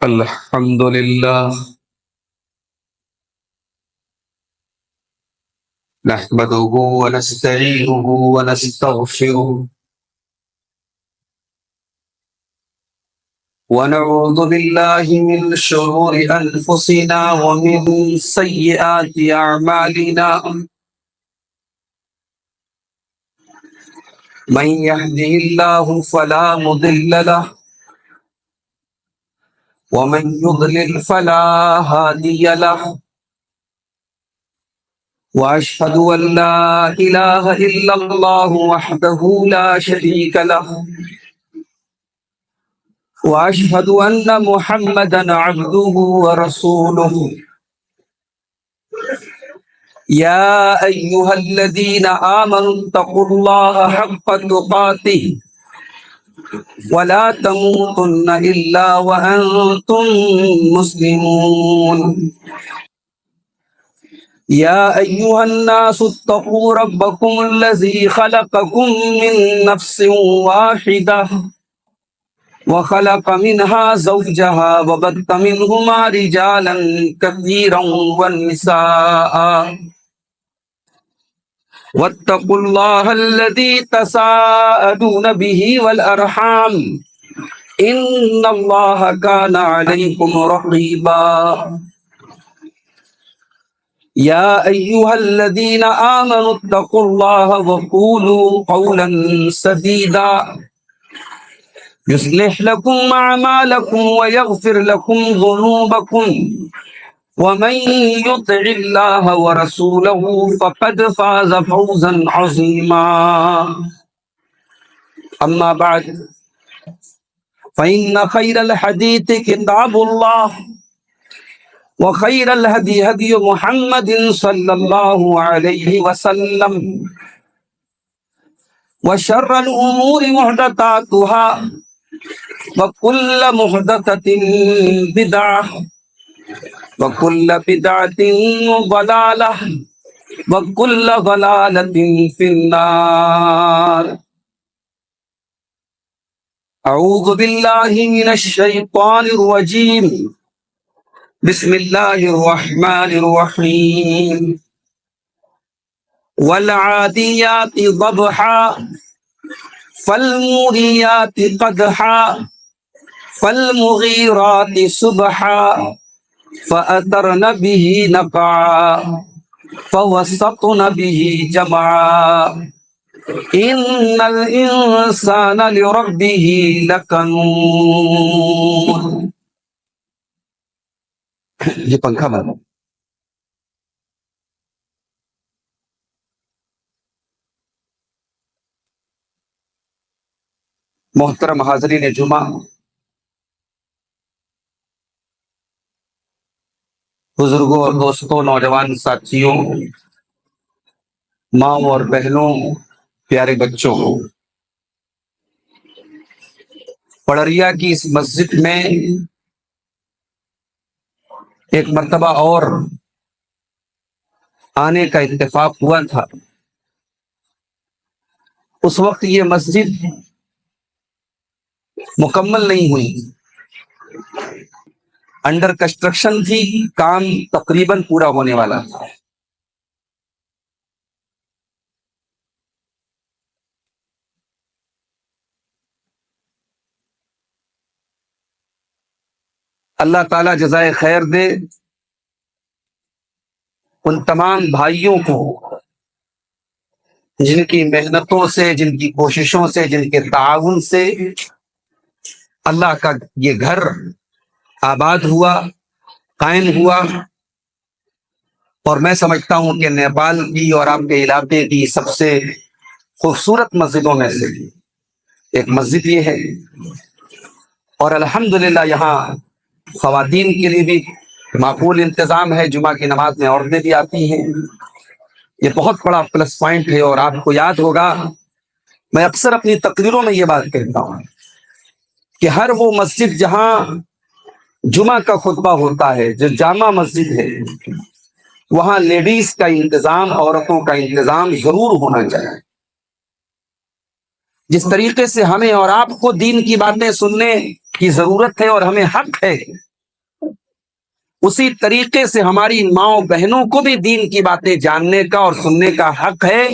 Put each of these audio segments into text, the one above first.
الحمد لله نحمده ونستعينه ونستغفره ونعوذ بالله من شرور أنفسنا ومن سيئات أعمالنا من يهده الله فلا مضل له ومن يضلل فلا هادي له وأشهد أن لا إله إلا الله وحده لا شريك له وأشهد أن محمدا عبده ورسوله يا أيها الذين آمنوا اتقوا الله حق تقاته ولا تموتن إلا وأنتم مسلمون يا أيها الناس اتقوا ربكم الذي خلقكم من نفس واحدة وخلق منها زوجها وبث منهما رجالا كثيرا والنساء واتقوا الله الذي تساءلون به والأرحام إن الله كان عليكم رقيبا يا أيها الذين آمنوا اتقوا الله وقولوا قولا سديدا يصلح لكم أعمالكم ويغفر لكم ذنوبكم ومن يطع الله ورسوله فقد فاز فوزا عظيما أما بعد فإن خير الحديث كتاب الله وخير الهدي هدي محمد صلى الله عليه وسلم وشر الأمور محدثاتها وكل محدثة بدعة وكل بدعة ضلالة وكل ضلالة في النار أعوذ بالله من الشيطان الرجيم بسم الله الرحمن الرحيم والعاديات ضبحا فالموريات قدحا فالمغيرات صبحا فأثرن به نقعا فوسطن به جمعا إن الإنسان لربه لكنود. یہ پنکھا بند. محترم حاضرین جمعہ، بزرگوں اور دوستوں، نوجوان ساتھیوں، ماں اور بہنوں، پیارے بچوں، پڑریا کی اس مسجد میں ایک مرتبہ اور آنے کا اتفاق ہوا تھا. اس وقت یہ مسجد مکمل نہیں ہوئی، انڈر کنسٹرکشن تھی، کام تقریباً پورا ہونے والا تھا. اللہ تعالیٰ جزائے خیر دے ان تمام بھائیوں کو، جن کی محنتوں سے، جن کی کوششوں سے، جن کے تعاون سے اللہ کا یہ گھر آباد ہوا، قائم ہوا. اور میں سمجھتا ہوں کہ نیپال کی اور آپ کے علاقے کی سب سے خوبصورت مسجدوں میں سے ایک مسجد یہ ہے. اور الحمدللہ یہاں خواتین کے لیے بھی معقول انتظام ہے، جمعہ کی نماز میں عورتیں بھی آتی ہیں. یہ بہت بڑا پلس پوائنٹ ہے. اور آپ کو یاد ہوگا، میں اکثر اپنی تقریروں میں یہ بات کہتا ہوں کہ ہر وہ مسجد جہاں جمعہ کا خطبہ ہوتا ہے، جو جامع مسجد ہے، وہاں لیڈیز کا انتظام، عورتوں کا انتظام ضرور ہونا چاہیے. جس طریقے سے ہمیں اور آپ کو دین کی باتیں سننے کی ضرورت ہے اور ہمیں حق ہے اسی طریقے سے ہماری ماؤں بہنوں کو بھی دین کی باتیں جاننے کا اور سننے کا حق ہے،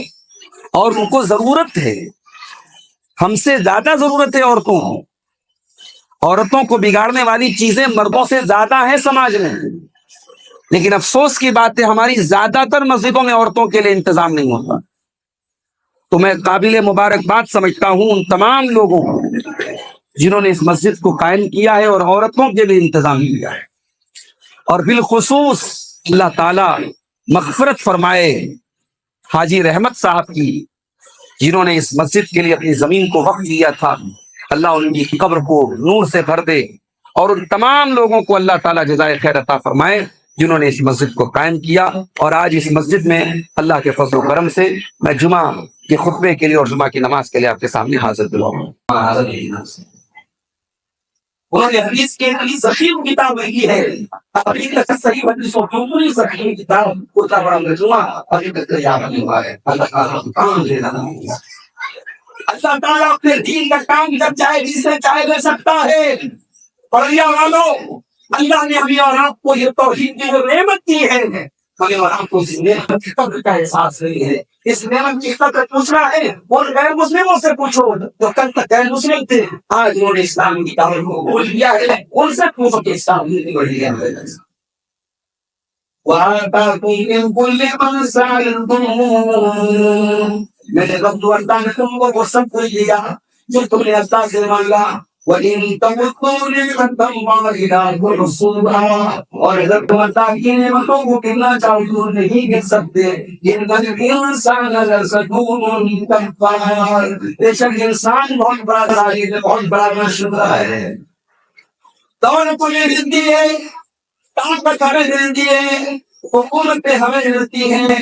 اور ان کو ضرورت ہے، ہم سے زیادہ ضرورت ہے عورتوں کو۔ عورتوں کو بگاڑنے والی چیزیں مردوں سے زیادہ ہیں سماج میں، لیکن افسوس کی بات ہے ہماری زیادہ تر مسجدوں میں عورتوں کے لیے انتظام نہیں ہوتا۔ تو میں قابل مبارکباد سمجھتا ہوں ان تمام لوگوں کو جنہوں نے اس مسجد کو قائم کیا ہے اور عورتوں کے لیے انتظام کیا ہے، اور بالخصوص اللہ تعالی مغفرت فرمائے حاجی رحمت صاحب کی، جنہوں نے اس مسجد کے لیے اپنی زمین کو وقف کیا تھا۔ اللہ ان کی قبر کو نور سے بھر دے، اور ان تمام لوگوں کو اللہ تعالیٰ جزائے خیر عطا فرمائے جنہوں نے اس مسجد کو قائم کیا۔ اور آج اس مسجد میں اللہ کے فضل و کرم سے میں جمعہ کے خطبے کے لیے اور جمعہ کی نماز کے لیے آپ کے سامنے حاضر ہوں۔ انہوں نے حدیث کے لیے ذخیر کتاب لکھی ہے، حقیقت صحیح حدیث و پوری ذخیر کتاب کو بڑا مجموعہ حقیقت یاد نہیں ہوا ہے۔ اللہ تعالیٰ کام دینا، اللہ تعالیٰ اپنے دین کا کام جب چاہے جس سے چاہے دے سکتا ہے۔ پڑھیا والوں، اللہ نے ہمیں اور آپ کو یہ توحید کی جو نعمت دی ہے، ہمیں اور آپ کو اس نعمت کی قدر کا احساس نہیں ہے۔ اس نعمت کی قدر پوچھنا ہے اور غیر مسلموں سے پوچھو جو کل تک غیر مسلم تھے، آج انہوں نے اسلام کی دعوت کو بول دیا ہے، ان سے پوچھو کہ اسلام نہیں بڑھ گیا ہے۔ وَآتَاكُم مِّن كُلِّ مَا سَأَلْتُمُوهُ، میرے رب اللہ نے تم کو وہ سب کچھ دیا جو تم نے اللہ سے مانگا۔ وَإِن تَعُدُّوا نِعْمَتَ اللَّهِ لَا تُحْصُوهَا، اور اگر تم اللہ کی نعمتوں کو گننا چاہو تو نہیں گن سکتے۔ إِنَّ الْإِنسَانَ لَظَلُومٌ كَفَّارٌ، بے شک انسان بہت بڑا ظالم ہے، بہت بڑا ناشکرا ہے۔ دولت کو یہ ملتی ہے، طاقت ہمیں ملتی ہے، حکومتیں ہمیں ملتی ہیں،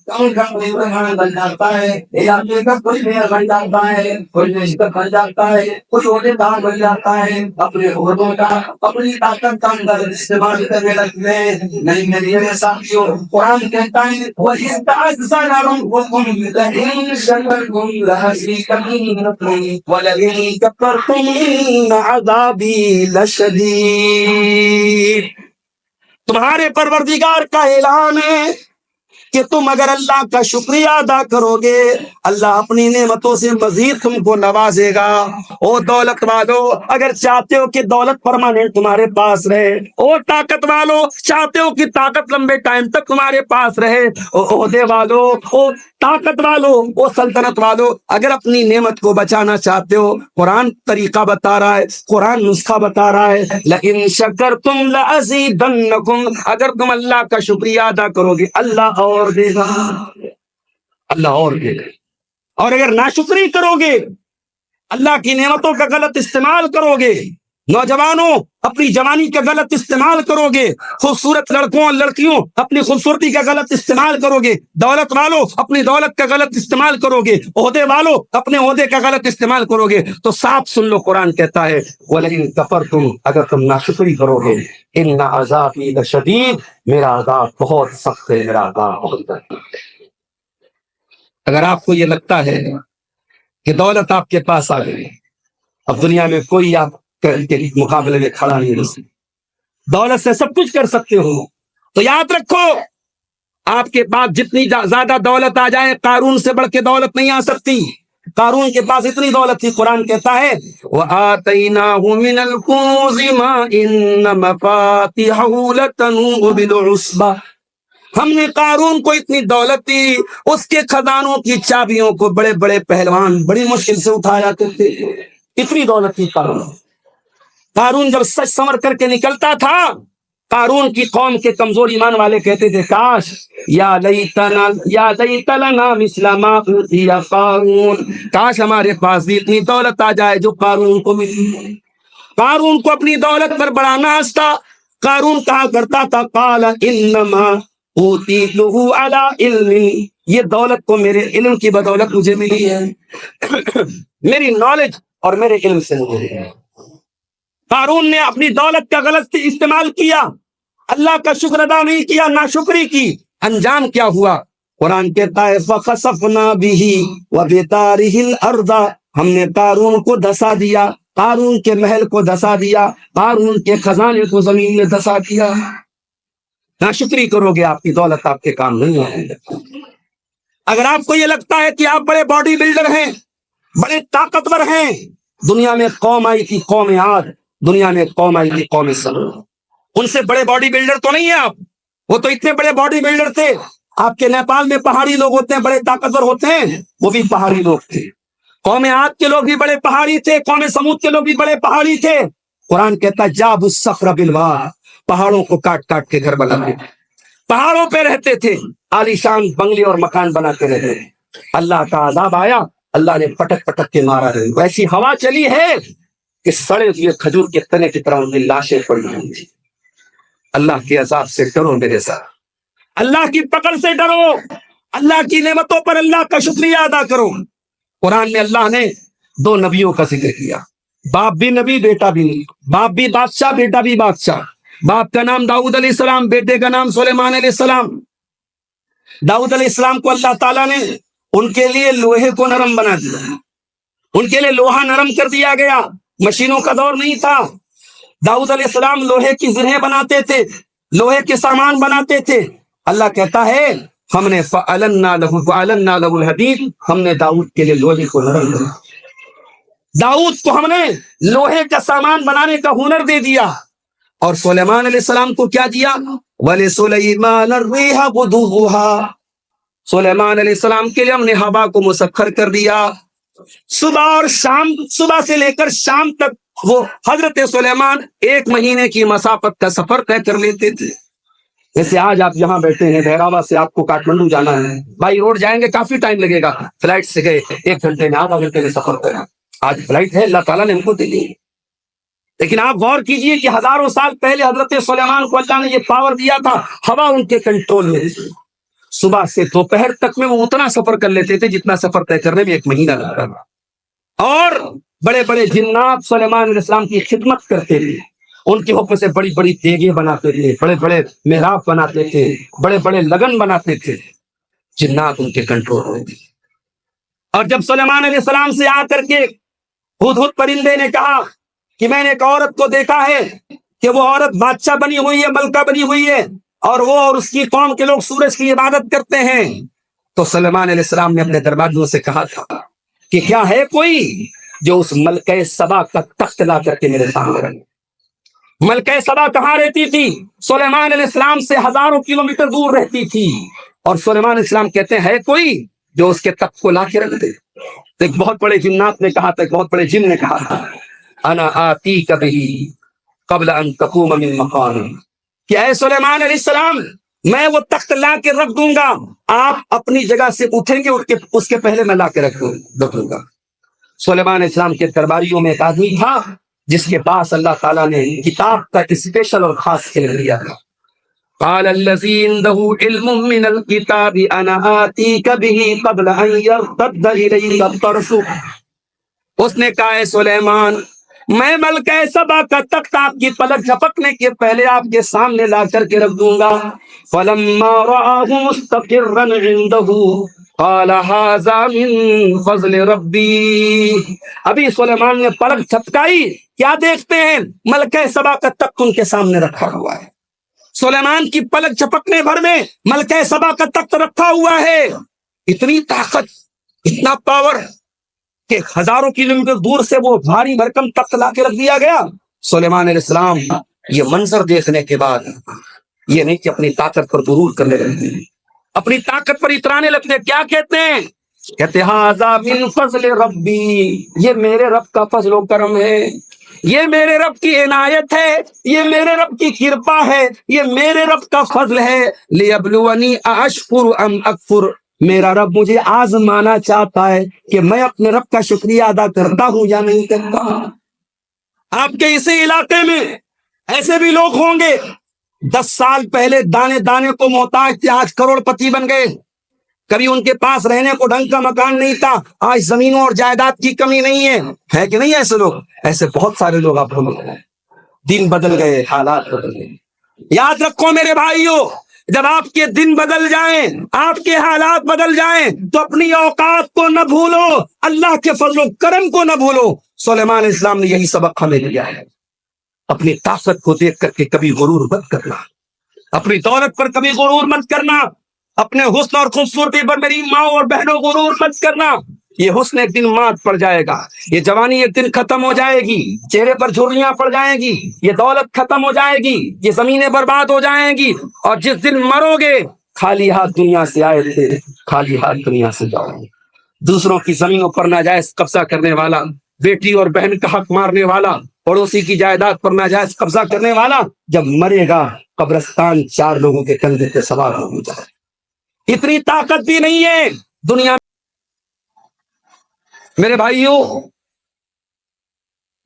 ٹاؤن کا کوئی بڑھانا بن جاتا ہے، علاقے کا کوئی میئر بن جاتا ہے، کوئی رشتہ بن جاتا ہے، کوئی عہدے دار بن جاتا ہے، اپنے عہدوں کا اپنی طاقت کا اندر استعمال کرنے لگتے ہیں۔ نہیں میرے ساتھیوں، قرآن کہتا ہے وَإِذْ تَعَذَّنَ رَبُّكُمْ لَئِن شَكَرْتُمْ لَأَزِيدَنَّكُمْ وَلَئِن كَفَرْتُمْ إِنَّ عَذَابِي لَشَدِيدٌ۔ تمہارے پروردگار کا اعلان ہے کہ تم اگر اللہ کا شکریہ ادا کرو گے، اللہ اپنی نعمتوں سے مزید تم کو نوازے گا۔ او دولت والو، اگر چاہتے ہو کہ دولت پرماننٹ تمہارے پاس رہے، او طاقت والو چاہتے ہو کہ طاقت لمبے ٹائم تک تمہارے پاس رہے، او عہدے والو، او طاقت والو، او سلطنت والو، اگر اپنی نعمت کو بچانا چاہتے ہو، قرآن طریقہ بتا رہا ہے، قرآن نسخہ بتا رہا ہے، لئن شکرتم لأزیدنکم، اگر تم اللہ کا شکریہ ادا کرو گے اللہ اور دے گا، اللہ اور دے گا۔ اور اگر ناشکری کرو گے، اللہ کی نعمتوں کا غلط استعمال کرو گے، نوجوانوں اپنی جوانی کا غلط استعمال کرو گے، خوبصورت لڑکوں اور لڑکیوں اپنی خوبصورتی کا غلط استعمال کرو گے، دولت والوں اپنی دولت کا غلط استعمال کرو گے، عہدے والوں اپنے عہدے کا غلط استعمال کرو گے، تو صاف سن لو قرآن کہتا ہے وَلَئِن كَفَرْتُمْ، اگر تم ناشکری کرو گے، إِنَّ عَذَابِي لَشَدِيدٌ، میرا عذاب بہت سخت ہے، میرا عذاب بہت سخت ہے۔ اگر آپ کو یہ لگتا ہے کہ دولت آپ کے پاس آ گئی، اب دنیا میں کوئی آپ کے مقابلے میں کھڑا نہیں رہ سکتا، دولت سے سب کچھ کر سکتے ہو، تو یاد رکھو آپ کے پاس جتنی زیادہ دولت آ جائے، قارون سے بڑھ کے دولت نہیں آ سکتی۔ قارون کے پاس اتنی دولت تھی، قرآن کہتا ہے وَآتَيْنَاهُ مِنَ الْكُنُوزِ مَا إِنَّ مَفَاتِحَهُ لَتَنُوءُ بِالْعُصْبَةِ، ہم نے قارون کو اتنی دولت دی، اس کے خزانوں کی چابیوں کو بڑے بڑے پہلوان بڑی مشکل سے اٹھا جاتے تھے، اتنی دولت تھی قارون۔ قارون جب سچ سمر کر کے نکلتا تھا، قارون کی قوم کے کمزور ایمان والے کہتے تھے کاش یا لیت لنا مثل ما اوتی قارون، کاش ہمارے پاس بھی اتنی دولت آ جائے جو قارون کو ملی۔ قارون کو اپنی دولت پر بڑا ناز تھا، قارون کہا کرتا تھا قال انما اوتیتہ علی علم، یہ دولت کو میرے علم کی بدولت مجھے ملی ہے، میری نالج اور میرے علم سے مجھے ملی ہے۔ قارون نے اپنی دولت کا غلط استعمال کیا، اللہ کا شکر ادا نہیں کیا، ناشکری کی، انجام کیا ہوا؟ قرآن کہتا ہے فَخَسَفْنَا بِهِ وَبِدَارِهِ الْأَرْضَ، ہم نے قارون کو دھسا دیا، قارون کے محل کو دھسا دیا، قارون کے خزانے کو زمین میں دھسا دیا۔ ناشکری کرو گے آپ کی دولت آپ کے کام نہیں آئے گا۔ اگر آپ کو یہ لگتا ہے کہ آپ بڑے باڈی بلڈر ہیں، بڑے طاقتور ہیں، دنیا میں قوم آئی تھی قوم عاد، دنیا میں قوم آئی تھی قوم سمود، ان سے بڑے باڈی بلڈر تو نہیں ہیں آپ، وہ تو اتنے بڑے باڈی بلڈر تھے۔ آپ کے نیپال میں پہاڑی لوگ ہوتے ہیں بڑے طاقتور ہوتے ہیں، وہ بھی پہاڑی لوگ تھے۔ قوم عاد کے لوگ بھی بڑے پہاڑی تھے، قوم سمود کے لوگ بھی بڑے پہاڑی تھے۔ قرآن کہتا جاب الصخر بالواد، پہاڑوں کو کاٹ کاٹ کے گھر بناتے تھے، پہاڑوں پہ رہتے تھے، عالیشان بنگلے اور مکان بناتے رہتے تھے۔ اللہ کا عذاب آیا، اللہ نے پٹک پٹک کے مارا ہے، ویسی ہوا چلی ہے کہ سڑے ہوئے کھجور کے تنے کی طرح ان میں لاشیں پڑی ہوئی تھی۔ اللہ کے عذاب سے ڈرو میرے ساتھ، اللہ کی پکڑ سے ڈرو، اللہ کی نعمتوں پر اللہ کا شکریہ ادا کرو۔ قرآن میں اللہ نے دو نبیوں کا ذکر کیا، باپ بھی نبی بیٹا بھی نبی، باپ بھی بادشاہ بیٹا بھی بادشاہ۔ باپ کا نام داؤد علیہ السلام، بیٹے کا نام سلیمان علیہ السلام۔ داؤد علیہ السلام کو اللہ تعالیٰ نے ان کے لیے لوہے کو نرم بنا دیا، ان کے لیے لوہا نرم کر دیا گیا، مشینوں کا دور نہیں تھا۔ داؤد علیہ السلام لوہے کی زرہیں بناتے تھے، لوہے کے سامان بناتے تھے۔ اللہ کہتا ہے ہم نے فَأَلَنَّا لَهُ الْحَدِيدَ، ہم نے داؤد کے لیے لوہے کو نرم کر دیا، داؤد کو ہم نے لوہے کا سامان بنانے کا ہنر دے دیا۔ اور سلیمان علیہ السلام کو کیا دیا؟ وَلِسُلَيْمَانَ الرِّيحَ غُدُوُّهَا، سلیمان علیہ السلام کے لیے ہم نے ہوا کو مسخر کر دیا، صبح اور شام، صبح سے لے کر شام تک وہ حضرت سلیمان 1 مہینے کی مسافت کا سفر طے کر لیتے تھے۔ جیسے آج آپ یہاں بیٹھے ہیں، بہراوا سے آپ کو کاٹمنڈو جانا ہے، بائی روڈ جائیں گے کافی ٹائم لگے گا، فلائٹ سے گئے 1 گھنٹے میں، آدھا گھنٹے میں سفر کرا۔ آج فلائٹ ہے، اللہ تعالیٰ نے ہم کو دے دی، لیکن آپ غور کیجئے کہ ہزاروں سال پہلے حضرت سلیمان کو اللہ نے یہ پاور دیا تھا، ہوا ان کے کنٹرول میں تھی، صبح سے دوپہر تک میں وہ اتنا سفر کر لیتے تھے جتنا سفر طے کرنے میں 1 مہینہ لگتا تھا۔ اور بڑے بڑے جنات سلیمان علیہ السلام کی خدمت کرتے تھے، ان کے حکم سے بڑی بڑی دیگیں بناتے تھے، بڑے بڑے محراب بناتے تھے، بڑے بڑے لگن بناتے تھے، جنات ان کے کنٹرول میں تھے۔ اور جب سلیمان علیہ السلام سے آ کر کے ہدہد پرندے نے کہا کہ میں نے ایک عورت کو دیکھا ہے کہ وہ عورت بادشاہ بنی ہوئی ہے، ملکہ بنی ہوئی ہے، اور وہ اور اس کی قوم کے لوگ سورج کی عبادت کرتے ہیں، تو سلیمان علیہ السلام نے اپنے درباریوں سے کہا تھا کہ کیا ہے کوئی جو اس ملکہ سبا کا تخت لا کر کے میرے سامنے رکھے۔ ملکہ سبا کہاں رہتی تھی؟ سلیمان علیہ السلام سے ہزاروں کلومیٹر دور رہتی تھی، اور سلیمان علیہ السلام کہتے ہیں ہے کوئی جو اس کے تخت کو لا کے رکھ دے؟ ایک بہت بڑے جنات نے کہا تھا، ایک بہت بڑے جن نے کہا تھا انا آتیک بہ قبل ان تقوم من مقامک، کہ اے سلیمان علیہ السلام میں وہ تخت لا کے رکھ دوں گا، آپ اپنی جگہ سے اٹھیں گے، اس کے پہلے میں لا کے رکھ دوں گا۔ سلیمان علیہ السلام کے درباریوں میں ایک آدمی تھا جس کے پاس اللہ تعالیٰ نے کتاب کا اسپیشل اور خاص علم دیا تھا۔ قال الذی عنده علم من الکتاب انا آتیک بہ قبل ان یرتد الیک طرفک، اس نے کہا اے سلیمان میں ملکہ سبا کا تخت آپ کی پلک جھپکنے کے پہلے آپ کے سامنے لا کر کے رکھ دوں گا۔ فلما رآہ مستقرا عنده قال ھذا من فضل ربی، ابھی سلیمان نے پلک جھپکائی، کیا دیکھتے ہیں؟ ملکہ سبا کا تخت ان کے سامنے رکھا ہوا ہے۔ سلیمان کی پلک جھپکنے بھر میں ملکہ سبا کا تخت رکھا ہوا ہے۔ اتنی طاقت، اتنا پاور کہ ہزاروں کلومیٹر دور سے وہ بھاری بھرکم تخت لا کے رکھ دیا گیا۔ سلیمان علیہ السلام یہ منظر دیکھنے کے بعد یہ نہیں کہ اپنی طاقت پر غرور کرنے لگتے ہیں، اپنی طاقت پر اترانے لگتے ہیں، کیا کہتے ہیں؟ کہتے ھذا من فضل ربی، یہ میرے رب کا فضل و کرم ہے، یہ میرے رب کی عنایت ہے، یہ میرے رب کی کرپا ہے، یہ میرے رب کا فضل ہے۔ لیبلونی اشکر ام اکفر، میرا رب مجھے آزمانا چاہتا ہے کہ میں اپنے رب کا شکریہ ادا کرتا ہوں یا نہیں کرتا۔ آپ کے اسی علاقے میں ایسے بھی لوگ ہوں گے 10 سال پہلے دانے دانے کو محتاج تھے، آج کروڑ پتی بن گئے۔ کبھی ان کے پاس رہنے کو ڈھنگ کا مکان نہیں تھا، آج زمینوں اور جائیداد کی کمی نہیں ہے کہ نہیں؟ ایسے لوگ، ایسے بہت سارے لوگ آپ کو مل گئے۔ دن بدل گئے، حالات بدل گئے۔ یاد رکھو میرے بھائیوں، جب آپ کے دن بدل جائیں، آپ کے حالات بدل جائیں، تو اپنی اوقات کو نہ بھولو، اللہ کے فضل و کرم کو نہ بھولو۔ سلیمان علیہ السلام نے یہی سبق ہمیں دیا ہے، اپنی طاقت کو دیکھ کر کے کبھی غرور مت کرنا، اپنی دولت پر کبھی غرور مت کرنا، اپنے حسن اور خوبصورتی پر میری ماں اور بہنوں غرور مت کرنا۔ یہ حسن ایک دن مات پڑ جائے گا، یہ جوانی ایک دن ختم ہو جائے گی، چہرے پر جھریاں پڑ جائیں گی، یہ دولت ختم ہو جائے گی، یہ زمینیں برباد ہو جائیں گی، اور جس دن مرو گے خالی ہاتھ دنیا سے آئے تھے، خالی ہاتھ دنیا سے جاؤ گے۔ دوسروں کی زمینوں پر ناجائز قبضہ کرنے والا، بیٹی اور بہن کا حق مارنے والا، پڑوسی کی جائیداد پر ناجائز قبضہ کرنے والا، جب مرے گا قبرستان چار لوگوں کے کندھے پہ سوار ہو جائے۔ اتنی طاقت بھی نہیں ہے دنیا میں۔ میرے بھائیوں،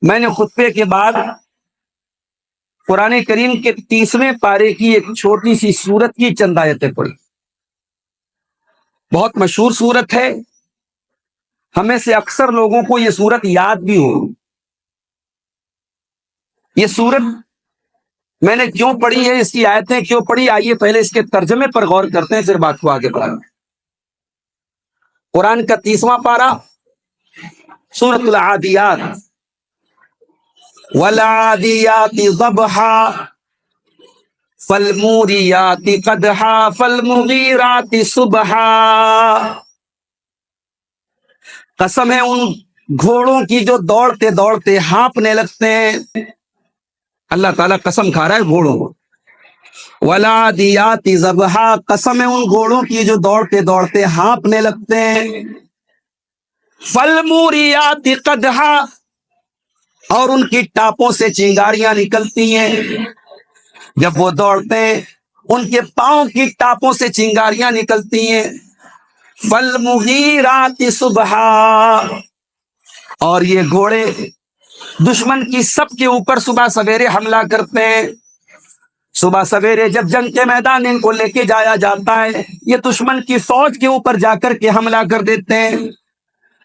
میں نے خطبے کے بعد قرآن کریم کے 30ویں پارے کی ایک چھوٹی سی سورت کی چند آیتیں پڑھی۔ بہت مشہور سورت ہے، ہمیں سے اکثر لوگوں کو یہ سورت یاد بھی ہو۔ یہ سورت میں نے کیوں پڑھی ہے، اس کی آیتیں کیوں پڑھی، آئیے پہلے اس کے ترجمے پر غور کرتے ہیں، پھر بات کو آگے بڑھائیں۔ قرآن کا 30واں پارہ، سورۃ العادیات، والعادیات ضبحا فالموریات قدحا فالمغیرات صبحا۔ قسم ہے ان گھوڑوں کی جو دوڑتے دوڑتے ہانپنے لگتے ہیں۔ اللہ تعالیٰ قسم کھا رہا ہے گھوڑوں کو۔ والعادیات ضبحا، قسم ہے ان گھوڑوں کی جو دوڑتے دوڑتے ہانپنے لگتے ہیں۔ فالموریات قدحا، اور ان کی ٹاپوں سے چنگاریاں نکلتی ہیں۔ جب وہ دوڑتے ہیں ان کے پاؤں کی ٹاپوں سے چنگاریاں نکلتی ہیں۔ فالمغیرات صبحا، اور یہ گھوڑے دشمن کی سب کے اوپر صبح سویرے حملہ کرتے ہیں۔ صبح سویرے جب جنگ کے میدان ان کو لے کے جایا جاتا ہے، یہ دشمن کی فوج کے اوپر جا کر کے حملہ کر دیتے ہیں۔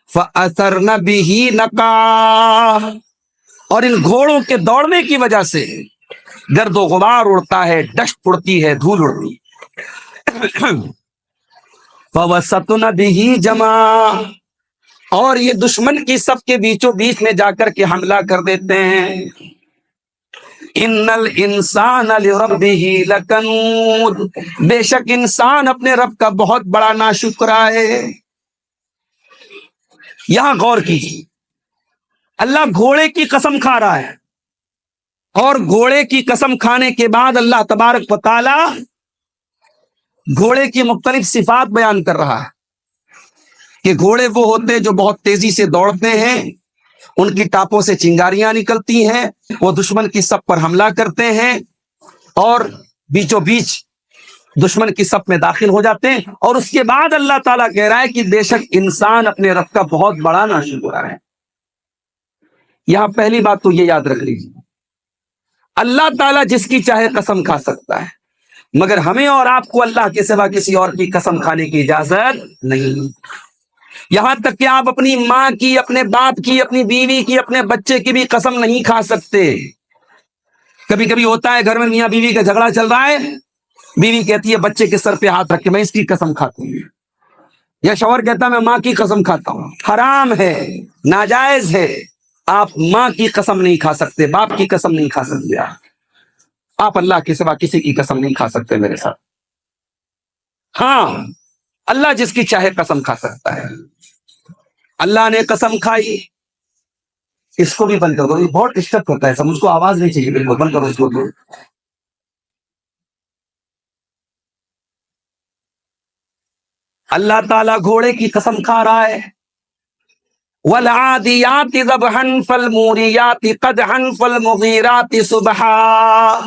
فَأَثَرْنَ بِهِ نَقْعًا، اور ان گھوڑوں کے دوڑنے کی وجہ سے گرد و غبار اڑتا ہے، ڈسٹ اڑتی ہے، دھول اڑتی ہے۔ فَوَسَطْنَ بِهِ جَمْعًا، اور یہ دشمن کی سب کے بیچوں بیچ میں جا کر کے حملہ کر دیتے ہیں۔ ان الانسان لربہ لکنود، بے شک انسان اپنے رب کا بہت بڑا ناشکرا ہے۔ یہاں غور کیجیے، اللہ گھوڑے کی قسم کھا رہا ہے، اور گھوڑے کی قسم کھانے کے بعد اللہ تبارک و تعالی گھوڑے کی مختلف صفات بیان کر رہا ہے کہ گھوڑے وہ ہوتے ہیں جو بہت تیزی سے دوڑتے ہیں، ان کی ٹاپوں سے چنگاریاں نکلتی ہیں، وہ دشمن کی صف پر حملہ کرتے ہیں اور بیچوں بیچ دشمن کی صف میں داخل ہو جاتے ہیں۔ اور اس کے بعد اللہ تعالیٰ کہہ رہا ہے کہ بے شک انسان اپنے رب کا بہت بڑا ناشکرا ہے۔ یہاں پہلی بات تو یہ یاد رکھ لیجیے، اللہ تعالیٰ جس کی چاہے قسم کھا سکتا ہے، مگر ہمیں اور آپ کو اللہ کے سوا کسی اور کی قسم کھانے کی اجازت نہیں۔ یہاں تک کہ آپ اپنی ماں کی، اپنے باپ کی، اپنی بیوی کی، اپنے بچے کی بھی قسم نہیں کھا سکتے۔ کبھی کبھی ہوتا ہے گھر میں میاں بیوی کا جھگڑا چل رہا ہے، بیوی کہتی ہے بچے کے سر پہ ہاتھ رکھ کے میں اس کی قسم کھاتی ہوں، یا شوہر کہتا ہے میں ماں کی قسم کھاتا ہوں۔ حرام ہے، ناجائز ہے۔ آپ ماں کی قسم نہیں کھا سکتے، باپ کی قسم نہیں کھا سکتے، آپ اللہ کے سوا کسی کی قسم نہیں کھا سکتے میرے ساتھ۔ ہاں، اللہ جس کی چاہے قسم کھا سکتا ہے۔ اللہ نے قسم کھائی، اس کو بھی بند کر دو، یہ بہت ڈسٹرب کرتا ہے، سب اس کو آواز نہیں چاہیے، بالکل بند کرو اس کو۔ اللہ تعالیٰ گھوڑے کی قسم کھا رہا ہے، والعادیات ضبحا فالموریات قدحا فالمغیرات صبحا۔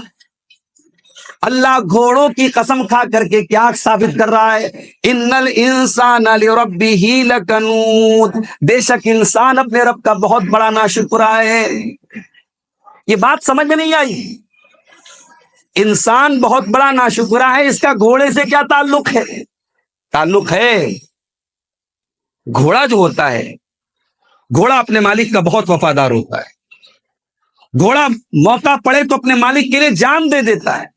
اللہ گھوڑوں کی قسم کھا کر کے کیا ثابت کر رہا ہے؟ ان الانسان لربہ لکنود، بے شک انسان اپنے رب کا بہت بڑا ناشکرا ہے۔ یہ بات سمجھ میں نہیں آئی؟ انسان بہت بڑا ناشکرا ہے، اس کا گھوڑے سے کیا تعلق ہے؟ تعلق ہے، گھوڑا جو ہوتا ہے، گھوڑا اپنے مالک کا بہت وفادار ہوتا ہے۔ گھوڑا موقع پڑے تو اپنے مالک کے لیے جان دے دیتا ہے۔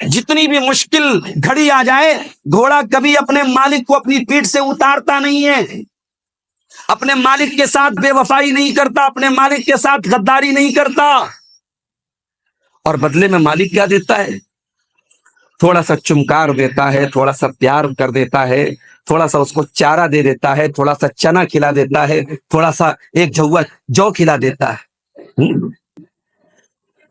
جتنی بھی مشکل گھڑی آ جائے، گھوڑا کبھی اپنے مالک کو اپنی پیٹھ سے اتارتا نہیں ہے، اپنے مالک کے ساتھ بے وفائی نہیں کرتا، اپنے مالک کے ساتھ غداری نہیں کرتا، اور بدلے میں مالک کیا دیتا ہے؟ تھوڑا سا چمکار دیتا ہے، تھوڑا سا پیار کر دیتا ہے، تھوڑا سا اس کو چارہ دے دیتا ہے، تھوڑا سا چنا کھلا دیتا ہے، تھوڑا سا ایک جھوا جو کھلا دیتا ہے۔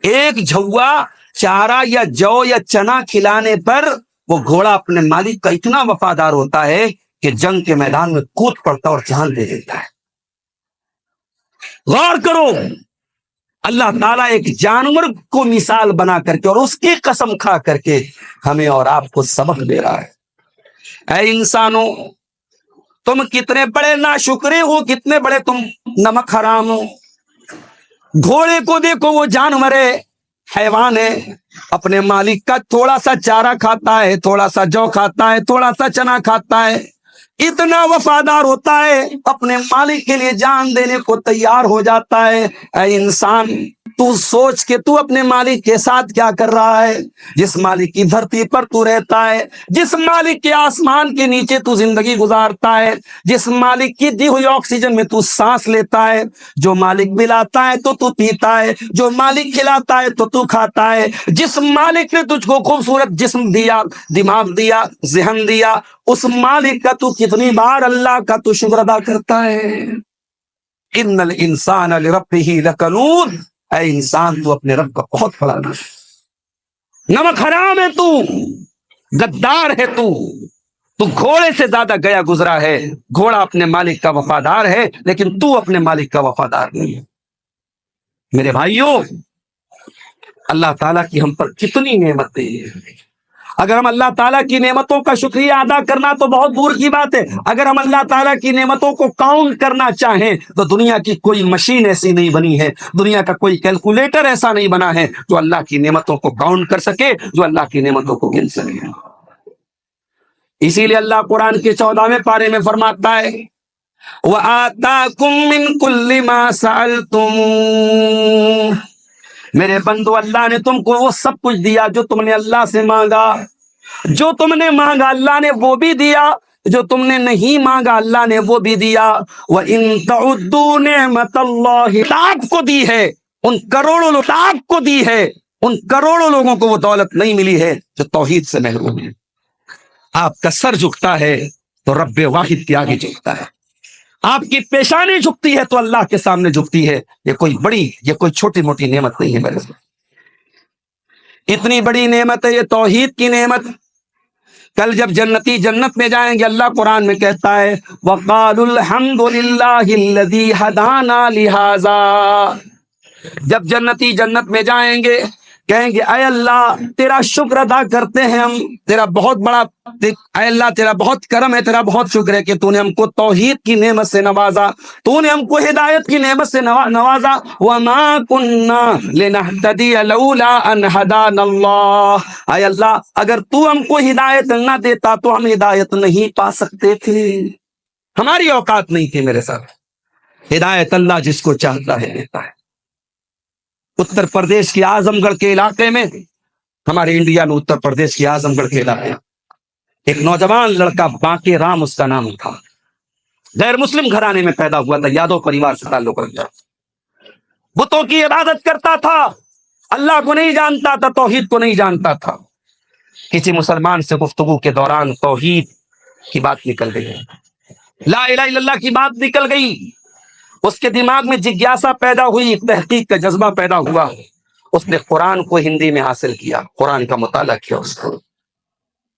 ایک جھوا چارہ یا جو یا چنا کھلانے پر وہ گھوڑا اپنے مالک کا اتنا وفادار ہوتا ہے کہ جنگ کے میدان میں کود پڑتا اور جان دے دیتا ہے۔ غور کرو، اللہ تعالیٰ ایک جانور کو مثال بنا کر کے اور اس کی قسم کھا کر کے ہمیں اور آپ کو سبق دے رہا ہے۔ اے انسانوں، تم کتنے بڑے ناشکرے ہو، کتنے بڑے تم نمک حرام ہو۔ گھوڑے کو دیکھو، وہ جانور ہے، حیوان ہے، اپنے مالک کا تھوڑا سا چارہ کھاتا ہے، تھوڑا سا جو کھاتا ہے، تھوڑا سا چنا کھاتا ہے، اتنا وفادار ہوتا ہے، اپنے مالک کے لیے جان دینے کو تیار ہو جاتا ہے۔ اے انسان، تو سوچ کہ تو اپنے مالک کے ساتھ کیا کر رہا ہے، جس مالک کی دھرتی پر تو رہتا ہے، جس مالک کے آسمان کے نیچے تو زندگی گزارتا ہے، جس مالک کی دی ہوئی آکسیجن میں تو سانس لیتا ہے، جو مالک پلاتا ہے تو پیتا ہے، جو مالک کھلاتا ہے تو کھاتا ہے، جس مالک نے تجھ کو خوبصورت جسم دیا، دماغ دیا، ذہن دیا، اس مالک کا تو کتنی بار اللہ کا تو شکر ادا کرتا ہے۔ ان الانسان لربہ لکنود، اے انسان تو اپنے رب کا بہت بڑا نمک حرام ہے، تو غدار ہے، تو گھوڑے سے زیادہ گیا گزرا ہے۔ گھوڑا اپنے مالک کا وفادار ہے، لیکن تو اپنے مالک کا وفادار نہیں ہے۔ میرے بھائیوں، اللہ تعالیٰ کی ہم پر کتنی نعمتیں ہیں۔ اگر ہم اللہ تعالیٰ کی نعمتوں کا شکریہ ادا کرنا تو بہت دور کی بات ہے، اگر ہم اللہ تعالیٰ کی نعمتوں کو کاؤنٹ کرنا چاہیں تو دنیا کی کوئی مشین ایسی نہیں بنی ہے، دنیا کا کوئی کیلکولیٹر ایسا نہیں بنا ہے جو اللہ کی نعمتوں کو کاؤنٹ کر سکے، جو اللہ کی نعمتوں کو گن سکے۔ اسی لیے اللہ قرآن کے 14ویں پارے میں فرماتا ہے وَآتَاكُم مِّن كُلِّ مَا سَأَلْتُمُوهُ، میرے بندو، اللہ نے تم کو وہ سب کچھ دیا جو تم نے اللہ سے مانگا، جو تم نے مانگا اللہ نے وہ بھی دیا، جو تم نے نہیں مانگا اللہ نے وہ بھی دیا۔ وَإِن تَعُدُّوا نِعْمَتَ اللَّهِ، آپ کو دی ہے، ان کروڑوں لوگ آپ کو دی ہے، ان کروڑوں لوگوں کو وہ دولت نہیں ملی ہے جو توحید سے محروم ہے۔ آپ کا سر جھکتا ہے تو رب واحد کے آگے جھکتا ہے، آپ کی پیشانی جھکتی ہے تو اللہ کے سامنے جھکتی ہے۔ یہ کوئی بڑی، یہ کوئی چھوٹی موٹی نعمت نہیں ہے میرے ساتھ، اتنی بڑی نعمت ہے یہ توحید کی نعمت۔ کل جب جنتی جنت میں جائیں گے، اللہ قرآن میں کہتا ہے وَقَالُوا الْحَمْدُ لِلَّهِ الَّذِي هَدَانَا لِهَذَا، جب جنتی جنت میں جائیں گے کہیں گے اے اللہ تیرا شکر ادا کرتے ہیں ہم، تیرا بہت بڑا، اے اللہ تیرا بہت کرم ہے، تیرا بہت شکر ہے کہ تو نے ہم کو توحید کی نعمت سے نوازا، تو نے ہم کو ہدایت کی نعمت سے نوازا۔ وَمَا كُنَّا لِنَهْتَدِيَ لَوْلَا أَنْ هَدَانَا اللَّهُ، اے اللہ اگر تو ہم کو ہدایت نہ دیتا تو ہم ہدایت نہیں پا سکتے تھے، ہماری اوقات نہیں تھی میرے ساتھ۔ ہدایت اللہ جس کو چاہتا ہے دیتا ہے۔ اتر پردیش کے اعظم گڑھ کے علاقے میں، ہمارے انڈیا میں اتر پردیش کے اعظم گڑھ کے علاقے میں ایک نوجوان لڑکا باقی رام اس کا نام تھا، غیر مسلم گھرانے میں پیدا ہوا تھا، یادو پریوار سے تعلق رکھتا، بتوں کی عبادت کرتا تھا، اللہ کو نہیں جانتا تھا، توحید کو نہیں جانتا تھا۔ کسی مسلمان سے گفتگو کے دوران توحید کی بات نکل گئی، لا الہ الا اللہ کی بات نکل گئی، اس کے دماغ میں جگیاسا پیدا ہوئی، ایک تحقیق کا جذبہ پیدا ہوا، اس نے قرآن کو ہندی میں حاصل کیا، قرآن کا مطالعہ کیا۔ اس کو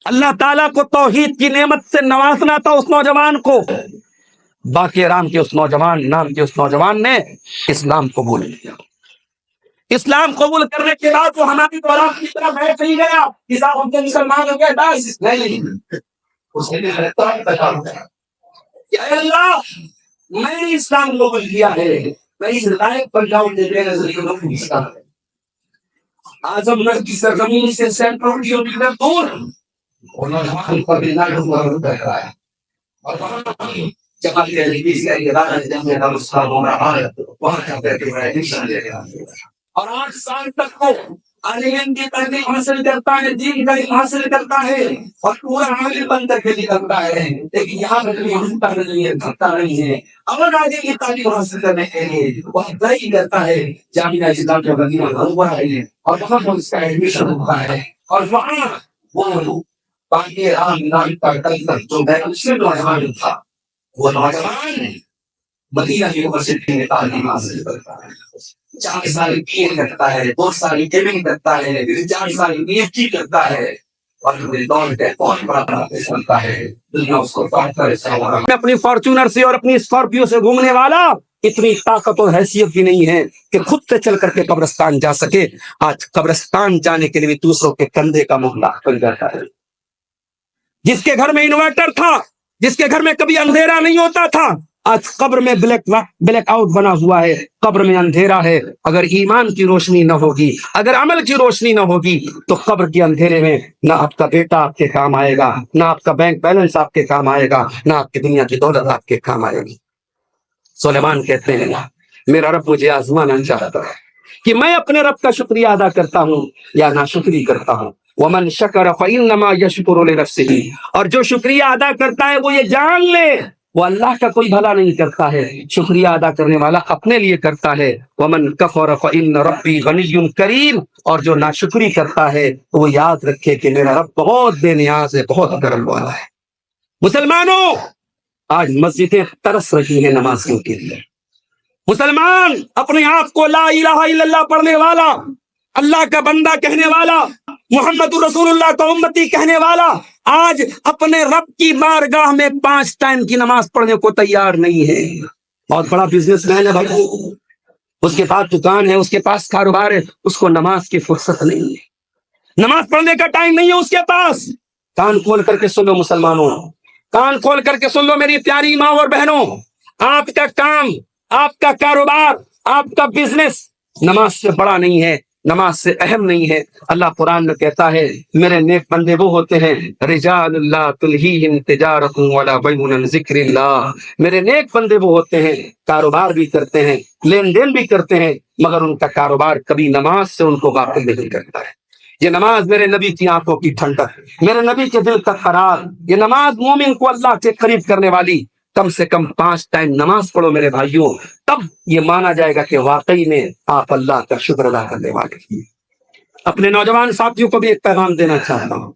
اللہ تعالیٰ کو توحید کی نعمت سے نوازنا تھا اس نوجوان کو۔ باقی رام کے اس نوجوان نام کے اس نوجوان نے اسلام قبول کیا۔ اسلام قبول کرنے کے بعد وہ ہماری دوران کی طرح بیٹھ نہیں گیا کہ صاحب ہم تو مسلمان ہو گئے بس، نہیں، اس نے کہ اے اللہ میں نے اسلام قبول کیا ہے، میں اس لائق پر جاؤں کہ میرے ذریعے اسلام ہے۔ اعظم گڑھ کی سرزمین سے سینکڑوں کلومیٹر دور اور نوجوان پر بنا کر رہا ہے، اور وہاں جماعت تحریک کا ادارہ جمعیت المسلمین ہو رہا ہے، وہاں کا بیٹھ رہا ہے، اور 8 سال تک وہ عالم کی تعلیم حاصل کرتا ہے، دین کا علم حاصل کرتا ہے اور پورا عالم بن کر کے نکلتا ہے، لیکن یہاں پر کوئی ہمتا نہیں ہے، تھکتا نہیں ہے۔ اور آگے کی تعلیم حاصل کرنے کے لیے وہ اپلائی کرتا ہے جامعہ اسلامیہ مدینہ منورہ ہے، اور وہاں پر اس کا ایڈمیشن ہوتا ہے، اور وہاں وہ باقی رام نام کا کلندر جو میں مسلم نوجوان تھا، وہ نوجوان مدینہ یونیورسٹی میں تعلیم حاصل کرتا ہے، 4 سال بی اے کرتا ہے، 2 سال ایم اے کرتا ہے، پھر 4 سال پی ایچ ڈی کرتا ہے، اور دور کے بہت بڑا پیش کرتا ہے، دنیا اس کو میں اپنی فارچونر سے اور اپنی اسکارپیو سے گھومنے والا اتنی طاقت اور حیثیت بھی نہیں ہے کہ خود سے چل کر کے قبرستان جا سکے. آج قبرستان جانے کے لیے بھی دوسروں کے کندھے کا محتاج بن جاتا ہے. جس کے گھر میں انورٹر تھا، جس کے گھر میں کبھی اندھیرا نہیں ہوتا تھا، آج قبر میں بلیک آؤٹ بنا ہوا ہے، قبر میں اندھیرا ہے. اگر ایمان کی روشنی نہ ہوگی، اگر عمل کی روشنی نہ ہوگی، تو قبر کے اندھیرے میں نہ آپ کا بیٹا آپ کے کام آئے گا، نہ آپ کا بینک بیلنس آپ کے کام آئے گا، نہ آپ کی دنیا کی دولت آپ کے کام آئے گی. سلیمان کہتے ہیں میرا رب مجھے آزمانا چاہتا ہے کہ میں اپنے رب کا شکریہ ادا کرتا ہوں یا ناشکری کرتا ہوں. ومن شکر فإنما یشکر لنفسہ، اور جو شکریہ ادا کرتا ہے وہ یہ جان لے وہ اللہ کا کوئی بھلا نہیں کرتا ہے، شکریہ ادا کرنے والا اپنے لیے کرتا ہے. ومن کفر فإن ربی غنی کریم، اور جو ناشکری کرتا ہے وہ یاد رکھے کہ میرا رب بہت بے نیاز ہے، بہت کرم والا ہے. مسلمانوں، آج مسجدیں ترس رہی ہیں نمازیوں کے لیے. مسلمان اپنے آپ کو لا الہ الا اللہ پڑھنے والا، اللہ کا بندہ کہنے والا، محمد رسول اللہ کا امتی کہنے والا، آج اپنے رب کی بارگاہ میں 5 ٹائم کی نماز پڑھنے کو تیار نہیں ہے. بہت بڑا بزنس مین ہے بھائی، اس کے پاس دکان ہے، اس کے پاس کاروبار ہے، اس کو نماز کی فرصت نہیں ہے، نماز پڑھنے کا ٹائم نہیں ہے اس کے پاس. کان کھول کر کے سنو مسلمانوں، کان کھول کر کے سن لو میری پیاری ماں اور بہنوں، آپ کا کام، آپ کا کاروبار، آپ کا بزنس نماز سے بڑا نہیں ہے، نماز سے اہم نہیں ہے. اللہ قرآن میں کہتا ہے میرے نیک بندے وہ ہوتے ہیں رجال اللہ تلہیہم تجارت ولا بیع عن ذکر اللہ، میرے نیک بندے وہ ہوتے ہیں کاروبار بھی کرتے ہیں، لین دین بھی کرتے ہیں، مگر ان کا کاروبار کبھی نماز سے ان کو غافل نہیں کرتا ہے. یہ نماز میرے نبی کی آنکھوں کی ٹھنڈک، میرے نبی کے دل کا قرار. یہ نماز مومن کو اللہ کے قریب کرنے والی. کم سے کم 5 ٹائم نماز پڑھو میرے بھائیوں، تب یہ مانا جائے گا کہ واقعی میں آپ اللہ کا شکر ادا کرنے والے ہیں. اپنے نوجوان ساتھیوں کو بھی ایک پیغام دینا چاہتا ہوں،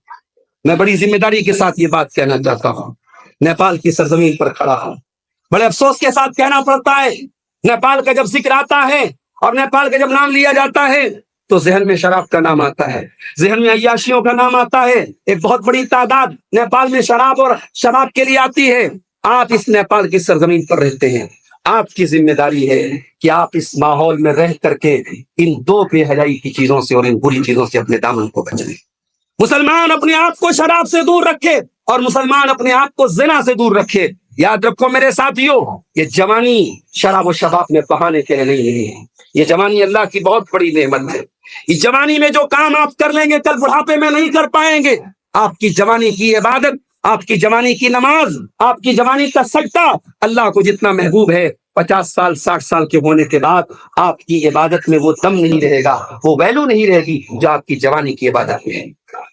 میں بڑی ذمہ داری کے ساتھ یہ بات کہنا چاہتا ہوں. نیپال کی سرزمین پر کھڑا ہوں، بڑے افسوس کے ساتھ کہنا پڑتا ہے نیپال کا جب ذکر آتا ہے اور نیپال کا جب نام لیا جاتا ہے تو ذہن میں شراب کا نام آتا ہے، ذہن میں عیاشیوں کا نام آتا ہے. ایک بہت بڑی تعداد نیپال میں شراب اور شراب کے لیے آتی ہے. آپ اس نیپال کی سرزمین پر رہتے ہیں، آپ کی ذمہ داری ہے کہ آپ اس ماحول میں رہ کر کے ان 2 بے حیائی کی چیزوں سے اور ان بری چیزوں سے اپنے دامن کو بچائیں. مسلمان اپنے آپ کو شراب سے دور رکھے اور مسلمان اپنے آپ کو زنا سے دور رکھے. یاد رکھو میرے ساتھیوں، یہ جوانی شراب و شباب میں بہانے کے لیے نہیں ہے، یہ جوانی اللہ کی بہت بڑی نعمت ہے. اس جوانی میں جو کام آپ کر لیں گے کل بڑھاپے میں نہیں کر پائیں گے. آپ کی جوانی کی عبادت، آپ کی جوانی کی نماز، آپ کی جوانی کا سجدہ اللہ کو جتنا محبوب ہے، 50 سال 60 سال کے ہونے کے بعد آپ کی عبادت میں وہ دم نہیں رہے گا، وہ ویلو نہیں رہے گی جو آپ کی جوانی کی عبادت میں ہے.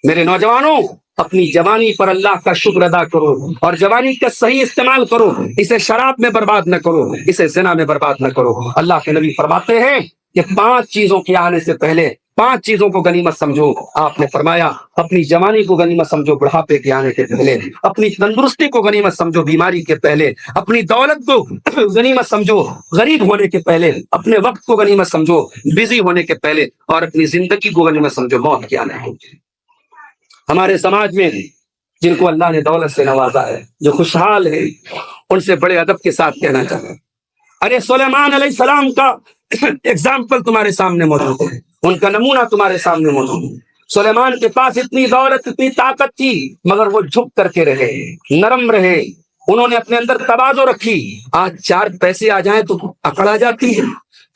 میرے نوجوانوں، اپنی جوانی پر اللہ کا شکر ادا کرو اور جوانی کا صحیح استعمال کرو. اسے شراب میں برباد نہ کرو، اسے زنا میں برباد نہ کرو. اللہ کے نبی فرماتے ہیں کہ 5 چیزوں کے آنے سے پہلے 5 چیزوں کو غنیمت سمجھو. آپ نے فرمایا اپنی جوانی کو غنیمت سمجھو بڑھاپے کے آنے کے پہلے، اپنی تندرستی کو غنیمت سمجھو بیماری کے پہلے، اپنی دولت کو غنیمت سمجھو غریب ہونے کے پہلے، اپنے وقت کو غنیمت سمجھو بزی ہونے کے پہلے، اور اپنی زندگی کو غنیمت سمجھو موت کے آنے کے. ہمارے سماج میں جن کو اللہ نے دولت سے نوازا ہے، جو خوشحال ہے، ان سے بڑے ادب کے ساتھ کہنا چاہتا ہوں، ارے سلیمان علیہ السلام کا ایگزامپل تمہارے سامنے موجود ہے، ان کا نمونہ تمہارے سامنے موجود ہے. سلیمان کے پاس اتنی دولت، اتنی طاقت تھی، مگر وہ جھک کر کے رہے، نرم رہے، انہوں نے اپنے اندر تواضع رکھی. آج 4 پیسے آ جائیں تو اکڑ آ جاتی ہے،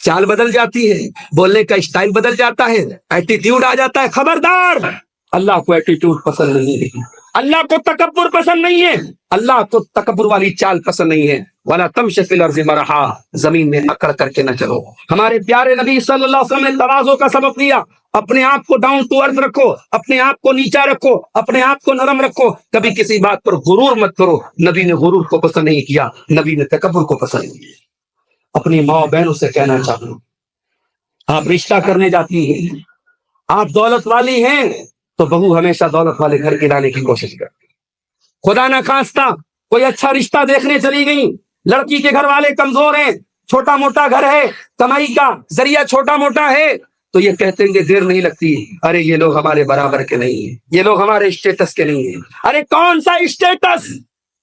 چال بدل جاتی ہے، بولنے کا اسٹائل بدل جاتا ہے، ایٹیٹیوڈ آ جاتا ہے. خبردار، اللہ کو ایٹیٹیوڈ پسند نہیں ہے، اللہ کو تکبر پسند نہیں ہے، اللہ کو تکبر والی چال پسند نہیں ہے. وَلَا تَمْشِ فِي الْأَرْضِ مَرَحًا، زمین میں اکڑ کر کے نہ چلو. ہمارے پیارے نبی صلی اللہ علیہ وسلم نے تواضع کا سبق دیا. اپنے آپ کو ڈاؤن ٹو ارتھ رکھو، اپنے آپ کو نیچا رکھو، اپنے آپ کو نرم رکھو، کبھی کسی بات پر غرور مت کرو. نبی نے غرور کو پسند نہیں کیا، نبی نے تکبر کو پسند نہیں کیا. اپنی ماں بہنوں سے کہنا چاہوں، آپ رشتہ کرنے جاتی ہیں، آپ دولت والی ہیں، تو بہو ہمیشہ دولت والے گھر کے لانے کی کوشش کرتی. خدا نہ خواستہ کوئی اچھا رشتہ دیکھنے چلی گئی, لڑکی کے گھر والے کمزور ہیں, چھوٹا موٹا گھر ہے, کمائی کا ذریعہ چھوٹا موٹا ہے, تو یہ کہتے ہیں کہ دیر نہیں لگتی, ارے یہ لوگ ہمارے برابر کے نہیں ہیں, یہ لوگ ہمارے اسٹیٹس کے نہیں ہیں. ارے کون سا اسٹیٹس؟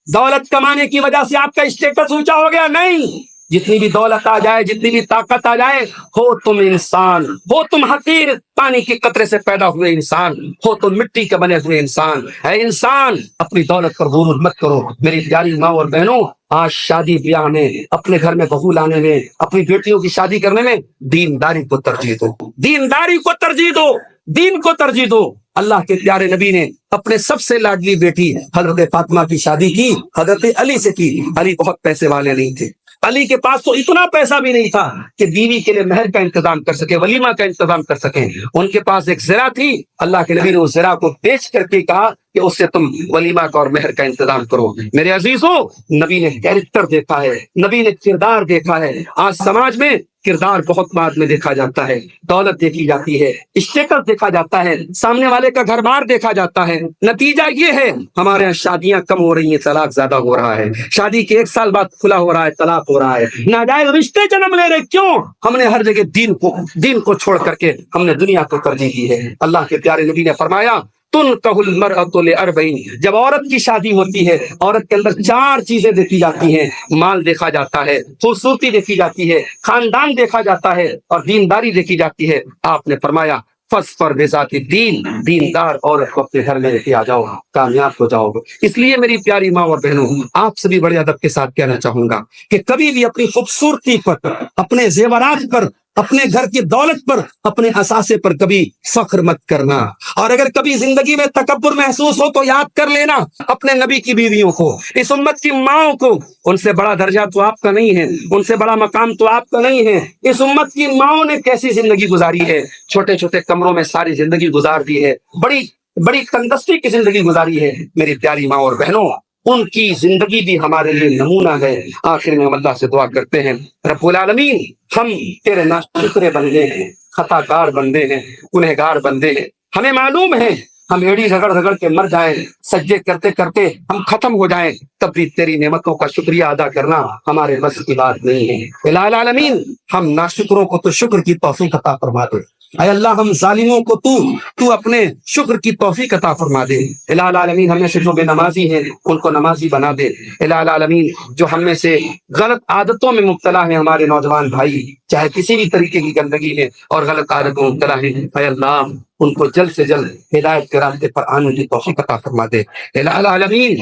دولت کمانے کی وجہ سے آپ کا اسٹیٹس اونچا ہو گیا؟ نہیں. جتنی بھی دولت آ جائے, جتنی بھی طاقت آ جائے, ہو تم انسان, ہو تم حقیر پانی کے قطرے سے پیدا ہوئے انسان, ہو تم مٹی کے بنے ہوئے انسان. اے انسان, اپنی دولت پر غرور مت کرو. میری پیاری ماں اور بہنوں, آج شادی بیاہ میں, اپنے گھر میں بہو لانے میں, اپنی بیٹیوں کی شادی کرنے میں دینداری کو ترجیح دو, دینداری کو ترجیح دو, دین کو ترجیح دو. اللہ کے پیارے نبی نے اپنے سب سے لاڈلی بیٹی حضرت فاطمہ کی شادی کی حضرت علی سے کی. علی بہت پیسے والے نہیں تھے, علی کے پاس تو اتنا پیسہ بھی نہیں تھا کہ بیوی کے لیے مہر کا انتظام کر سکے, ولیمہ کا انتظام کر سکیں. ان کے پاس ایک زرہ تھی, اللہ کے نبی نے اس زرہ کو بیچ کر کے کہا کہ اس سے تم ولیمہ کا اور مہر کا انتظام کرو. میرے عزیزوں, نبی نے کیریکٹر دیکھا ہے, نبی نے کردار دیکھا ہے. آج سماج میں کردار بہت بعد میں دیکھا جاتا ہے, دولت دیکھی جاتی ہے, اسٹیٹس دیکھا جاتا ہے, سامنے والے کا گھر بار دیکھا جاتا ہے. نتیجہ یہ ہے ہمارے یہاں شادیاں کم ہو رہی ہیں, طلاق زیادہ ہو رہا ہے. شادی کے 1 سال بعد کھلا ہو رہا ہے, طلاق ہو رہا ہے. ناجائز رشتے جنم لے رہے, کیوں؟ ہم نے ہر جگہ دین کو چھوڑ کر کے ہم نے دنیا کو ترجیح دی ہے. اللہ کے پیارے نبی نے فرمایا تنکح المرأة لأربعین, جب عورت کی شادی ہوتی ہے, عورت کے اندر 4 چیزیں دیکھی جاتی ہیں. مال دیکھا جاتا ہے, خوبصورتی دیکھی جاتی ہے, خاندان دیکھا جاتا ہے, اور دینداری دیکھی جاتی ہے. آپ نے فرمایا فاظفر بذات الدین, دیندار عورت کو اپنے گھر میں لے کے آ جاؤ, کامیاب ہو جاؤ گے. اس لیے میری پیاری ماں اور بہنوں, آپ سے بھی بڑے ادب کے ساتھ کہنا چاہوں گا کہ کبھی بھی اپنی خوبصورتی پر, اپنے زیورات پر, اپنے گھر کی دولت پر, اپنے اثاثے پر کبھی فخر مت کرنا. اور اگر کبھی زندگی میں تکبر محسوس ہو تو یاد کر لینا اپنے نبی کی بیویوں کو, اس امت کی ماؤں کو. ان سے بڑا درجہ تو آپ کا نہیں ہے, ان سے بڑا مقام تو آپ کا نہیں ہے. اس امت کی ماؤں نے کیسی زندگی گزاری ہے, چھوٹے چھوٹے کمروں میں ساری زندگی گزار دی ہے, بڑی بڑی تندرستی کی زندگی گزاری ہے. میری پیاری ماں اور بہنوں, ان کی زندگی بھی ہمارے لیے نمونہ ہے. آخر میں ہم اللہ سے دعا کرتے ہیں, رب العالمین, ہم تیرے ناشکرے بندے ہیں, خطا کار بندے ہیں, گنہگار بندے ہیں. ہمیں معلوم ہے ہم ایڑی رگڑ رگڑ کے مر جائیں, سجدے کرتے کرتے ہم ختم ہو جائیں, تب بھی تیری نعمتوں کا شکریہ ادا کرنا ہمارے بس کی بات نہیں ہے. الہ العالمین, ہم ناشکروں کو تو شکر کی توفیق عطا فرما دے. اے اللہ, ہم ظالموں کو تو اپنے شکر کی توفیق عطا فرما دے. الہ العالمین, ہم میں سے جو بے نمازی ہیں ان کو نمازی بنا دے. الہ العالمین, جو ہم میں سے غلط عادتوں میں مبتلا ہیں ہمارے نوجوان بھائی, چاہے کسی بھی طریقے کی گندگی ہے اور غلط عادتوں میں مبتلا ہیں, اے اللہ ان کو جلد سے جلد ہدایت کے راستے پر آنے کی توفیق عطا فرما دے. الہ العالمین,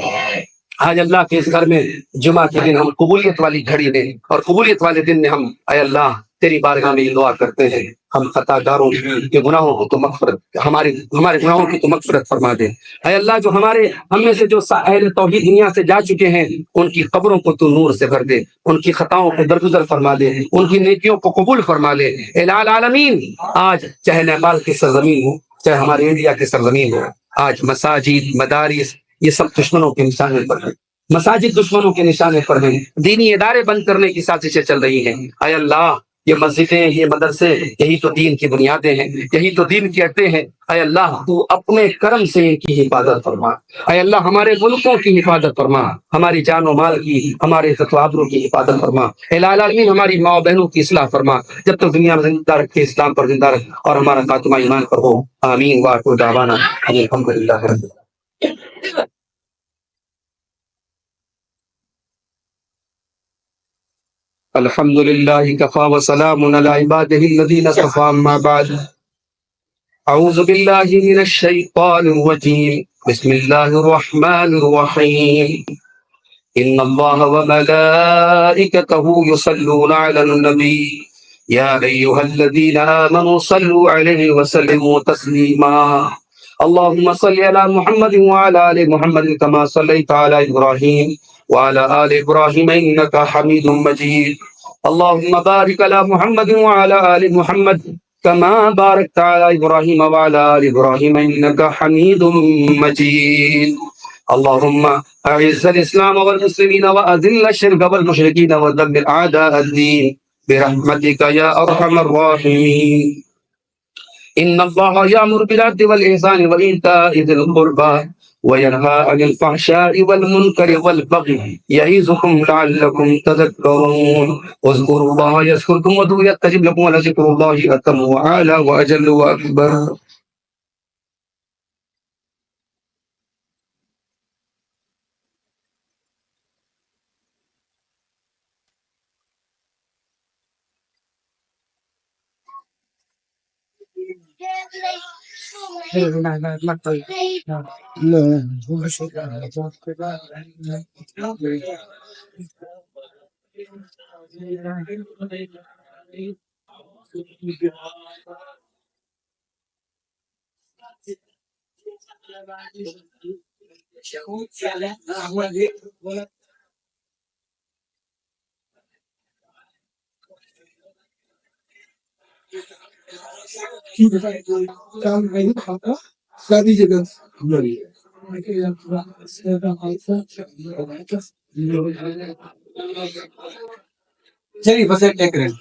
آج اللہ کے اس گھر میں جمعہ کے دن ہم قبولیت والی گھڑی میں اور قبولیت والے دن میں ہم, اے اللہ تیری بارگاہ میں یہ دعا کرتے ہیں, ہم خطا کاروں کے گناہوں کو تو مغفرت, ہمارے گناہوں کی تو مغفرت فرما دے. اے اللہ, جو ہم میں سے جو اہل توحید دنیا سے جا چکے ہیں ان کی قبروں کو تو نور سے بھر دے, ان کی خطاؤں کو درگزر فرما دے, ان کی نیکیوں کو قبول فرما لے. الہ العالمین, آج چاہے نیپال کی سرزمین ہو, چاہے ہمارے انڈیا کی سرزمین ہو, آج مساجد, مدارس, یہ سب دشمنوں کے نشانے پر ہیں. مساجد دشمنوں کے نشانے پر ہیں, دینی ادارے بند کرنے کی سازشیں چل رہی ہیں. اے اللہ, یہ مسجدیں, یہ مدرسے, یہی تو دین کی بنیادیں ہیں, یہی تو دین کی اڈے ہیں. اے اللہ, تو اپنے کرم سے ان کی حفاظت فرما. اے اللہ, ہمارے ملکوں کی حفاظت فرما, ہماری جان و مال کی, ہمارے عزت و آبرو کی حفاظت فرما. الہ العالمین, ہماری ماں بہنوں کی اصلاح فرما, جب تک دنیا میں زندہ رکھے اسلام پر زندہ رکھ, اور ہمارا خاتمہ ایمان پر ہو. آمین. وآخر دعوانا الحمدللہ رب العالمین. الحمد لله كفى وسلام على عباده الذين اصطفى. أما بعد, أعوذ بالله من الشيطان الرجيم. بسم الله الرحمن الرحيم. إن الله وملائكته يصلون على النبي يا أيها الذين آمنوا صلوا عليه وسلموا تسليما. اللهم صل على محمد وعلى آل محمد كما صليت على إبراهيم وعلى آل إبراهيم إنك حميد مجيد. اللهم بارك على محمد وعلى آل محمد كما باركت على إبراهيم وعلى آل إبراهيم إنك حميد مجيد. اللهم أعز الإسلام والمسلمين وأذل الشرك والمشركين ودمر أعداء الدين برحمتك يا أرحم الراحمين. إن الله يأمر بالعدل والإحسان وإيتاء ذي القربى وينهى عن الفحشاء والمنكر والبغي يعظكم لعلكم تذكرون اذكروا الله يذكركم وادعوه يستجب لكم ولذكر الله أتم وأعلى وأجل وأكبر. چلیے بس ایک کریں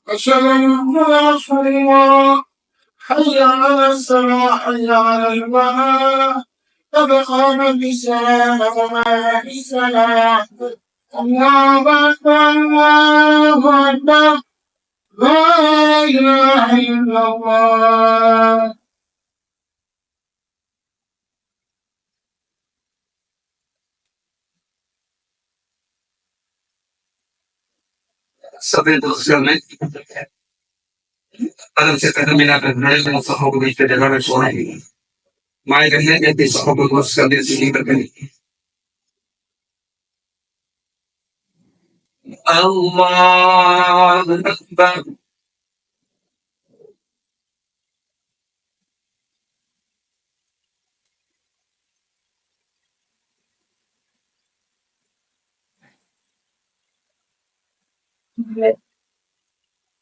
أشهد أن محمدا رسول الله حي على الصلاة حي على الفلاح قد قامت الصلاة وما في الصلاة الله أكبر الله أكبر لا إله إلا الله. سبھی دوستوں میں قدم سے قدم ملا کر بڑے مصطفیٰ کو بیچ پہ جگہ میں چھوڑیں گے مائیں کہنے کے بیچ صحابہ کو سبھی سے نہیں کریں اللہ اکبر.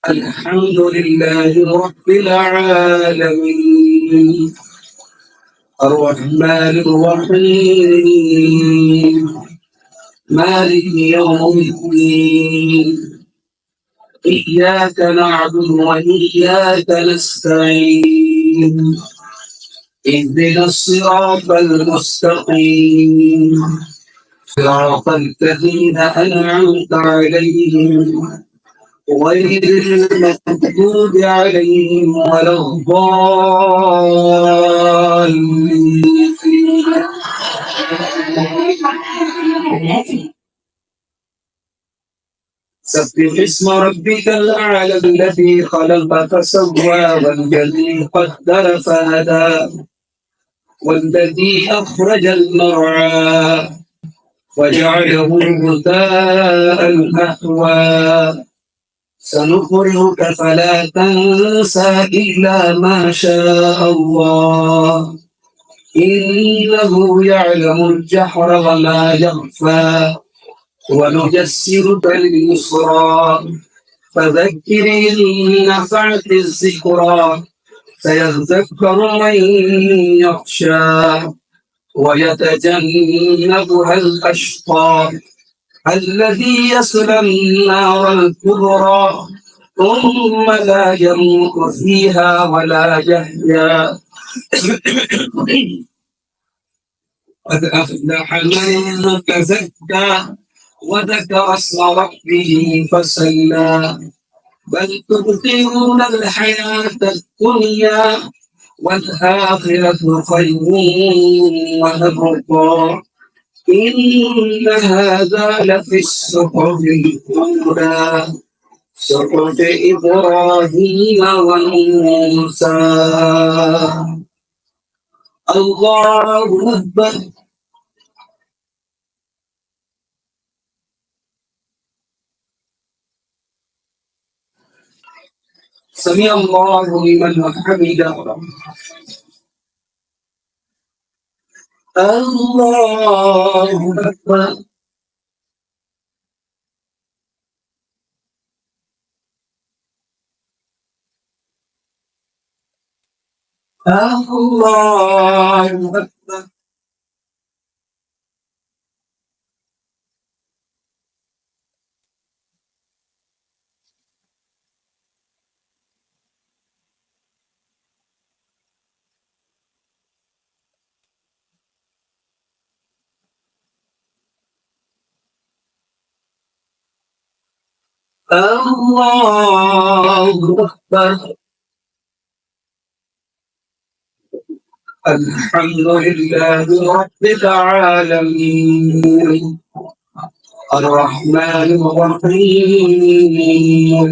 الحمد لله رب العالمين الرحمن الرحيم مالك يوم الدين إياك نعبد وإياك نستعين اهدنا الصراط المستقيم صراط الذين أنعمت عليهم غير المغضوب عليهم ولا الضالين. سبح اسم ربك الأعلى الذي خلق فسوى والذي قدر فهدى والذي أخرج المرعى وجعله غثاء أحوى سنقرئك فلا تنسى إلا ما شاء الله إنه يعلم الجهر وما يخفى ونيسرك لليسرى فذكر إن نفعت الذكرى سيذكر من يخشى ويتجنبها الأشقى الذي يصلى النار الكبرى ثم لا يموت فيها ولا يحيا قد أفلح من تزكى وذكر اسم ربه فصلى بل تؤثرون الحياة الدنيا والآخرة خير وأبقى إن هذا لفي الصحف الأولى صحف إبراهيم وموسى. الله أكبر. سمع الله لمن حمده. الله أكبر. الله أكبر. الله أكبر. الحمد لله رب العالمين الرحمن الرحيم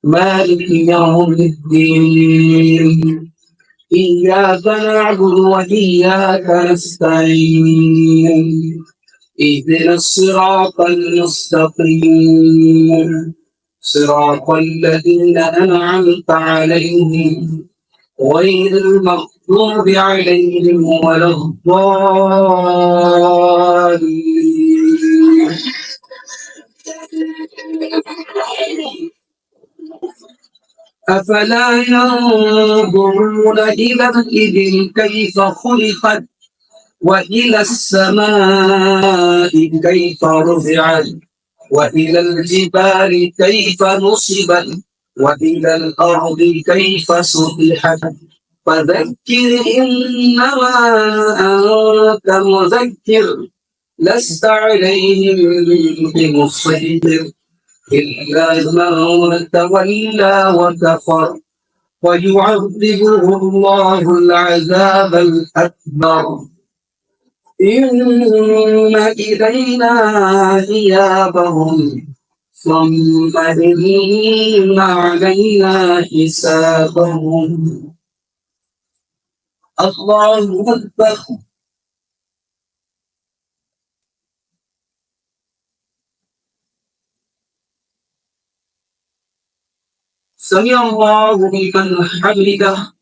مالك يوم الدين إياك نعبد وإياك نستعين اهدنا الصراط المستقيم صراط الذين أنعمت عليهم غير المغضوب عليهم ولا الضالين. أفلا ينظرون إلى الإبل كيف خلقت وإلى السماء كيف رفعت وإلى الجبال كيف نصبت وإلى الأرض كيف سطحت فذكر إنما أنت مذكر لست عليهم بمسيطر إلا من تولى وكفر ويعذبه الله العذاب الأكبر إن إلينا إيابهم ثم إن علينا حسابهم. الله أكبر. سمع الله لمن حمده.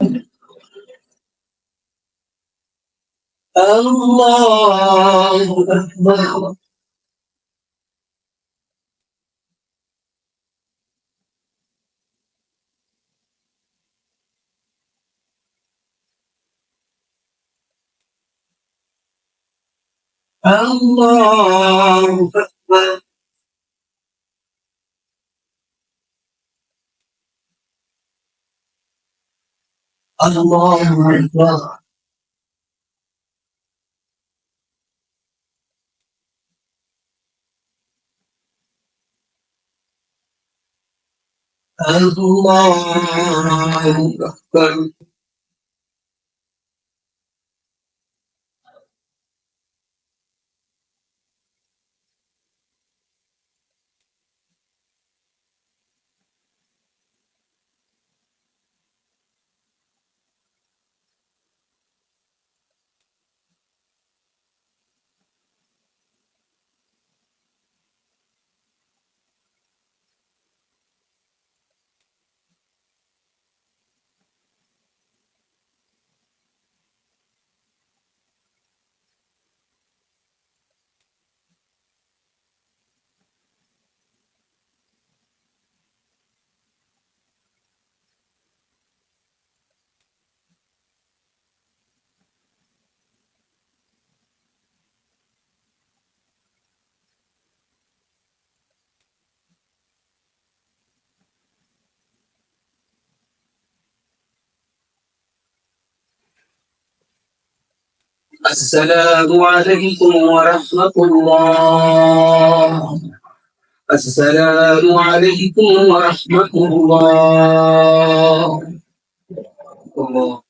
الله أكبر. الله أكبر. الله أكبر. الله أكبر. السلام عليكم ورحمة الله. السلام عليكم ورحمة الله. الله